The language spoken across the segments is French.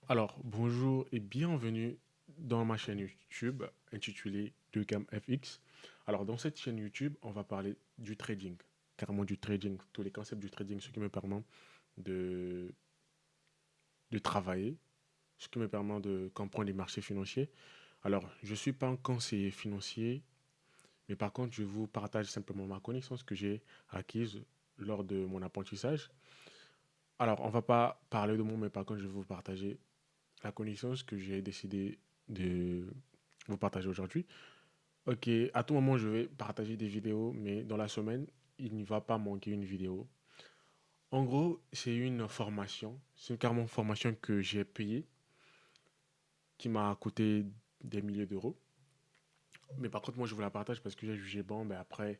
Alors, bonjour et bienvenue dans ma chaîne YouTube intitulée 2CamFX. Alors, dans cette chaîne YouTube, on va parler du trading, carrément du trading, tous les concepts du trading, ce qui me permet de, de travailler, ce qui me permet de comprendre les marchés financiers. Alors, je ne suis pas un conseiller financier, mais par contre, je vous partage simplement ma connaissance que j'ai acquise lors de mon apprentissage. Alors, on ne va pas parler de moi, mais par contre, je vais vous partager la connaissance que j'ai décidé de vous partager aujourd'hui. Ok, à tout moment, je vais partager des vidéos, mais dans la semaine, il ne va pas manquer une vidéo. En gros, c'est une formation. C'est une carrément formation que j'ai payée, qui m'a coûté des milliers d'euros. Mais par contre, moi, je vous la partage parce que j'ai jugé bon. Ben après,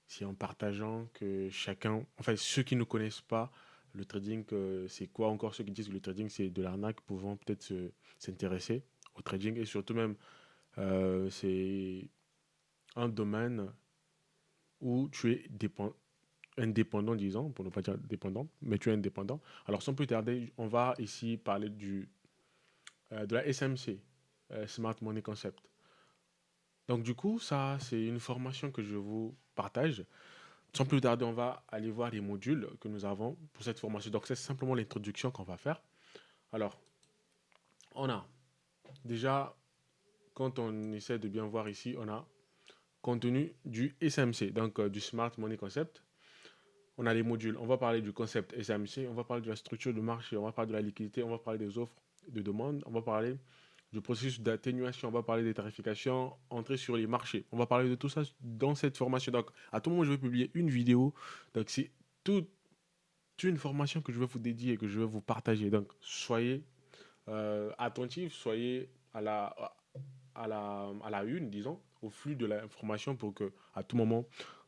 c'est en partageant que chacun, enfin, ceux qui ne connaissent pas le trading, c'est quoi encore ceux qui disent que le trading, c'est de l'arnaque, pouvant peut-être s'intéresser au trading et surtout même, c'est un domaine où tu es indépendant, disons, pour ne pas dire dépendant, mais tu es indépendant. Alors, sans plus tarder, on va ici parler de la SMC, Smart Money Concept. Donc, du coup, ça, c'est une formation que je vous partage. Sans plus tarder, on va aller voir les modules que nous avons pour cette formation. Donc, c'est simplement l'introduction qu'on va faire. Alors, on a déjà, quand on essaie de bien voir ici, on a contenu du SMC, donc du Smart Money Concept. On a les modules, on va parler du concept SMC, on va parler de la structure de marché, on va parler de la liquidité, on va parler des offres de demande, on va parler du processus d'atténuation, on va parler des tarifications, entrer sur les marchés. On va parler de tout ça dans cette formation. Donc, à tout moment, je vais publier une vidéo. Donc, c'est toute une formation que je vais vous dédier, que je vais vous partager. Donc, soyez attentifs, soyez à la une, disons, au flux de l'information pour que, à tout moment,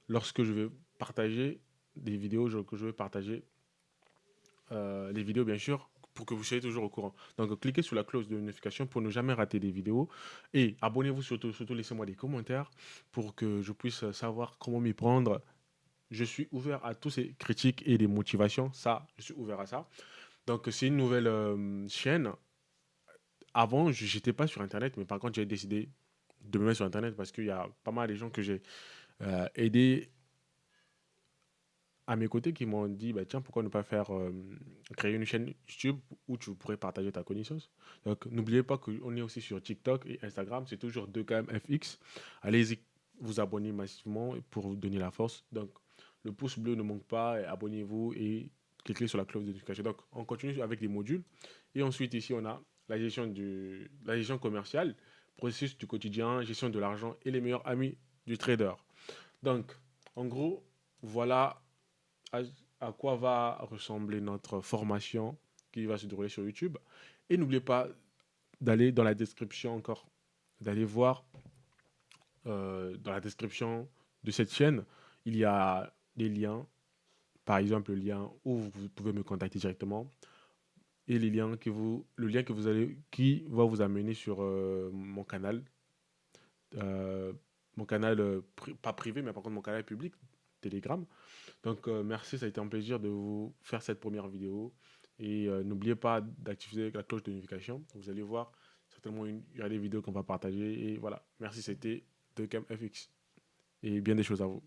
lorsque je vais partager des vidéos, que je vais partager les vidéos, bien sûr, pour que vous soyez toujours au courant. Donc, cliquez sur la cloche de notification pour ne jamais rater des vidéos. Et abonnez-vous surtout, surtout laissez-moi des commentaires pour que je puisse savoir comment m'y prendre. Je suis ouvert à tous ces critiques et des motivations. Ça, je suis ouvert à ça. Donc, c'est une nouvelle chaîne. Avant, je n'étais pas sur Internet, mais par contre, j'ai décidé de me mettre sur Internet parce qu'il y a pas mal de gens que j'ai aidés à mes côtés qui m'ont dit bah, tiens, pourquoi ne pas faire créer une chaîne YouTube où tu pourrais partager ta connaissance. Donc, n'oubliez pas qu'on est aussi sur TikTok et Instagram, c'est toujours 2KMFX. Allez-y, vous abonner massivement pour vous donner la force. Donc, le pouce bleu ne manque pas, abonnez-vous et cliquez sur la cloche de notification. Donc, on continue avec les modules. Et ensuite, ici, on a la gestion commerciale, processus du quotidien, gestion de l'argent et les meilleurs amis du trader. Donc, en gros, voilà à, à quoi va ressembler notre formation qui va se dérouler sur YouTube. Et n'oubliez pas d'aller dans la description encore, d'aller voir dans la description de cette chaîne, il y a des liens, par exemple le lien où vous pouvez me contacter directement et le lien que vous allez, qui va vous amener sur euh, mon canal pas privé, mais par contre mon canal public, Telegram. Donc, merci, ça a été un plaisir de vous faire cette première vidéo. Et n'oubliez pas d'activer la cloche de notification. Vous allez voir, certainement, il y a des vidéos qu'on va partager. Et voilà, merci, c'était 2CamFX. Et bien des choses à vous.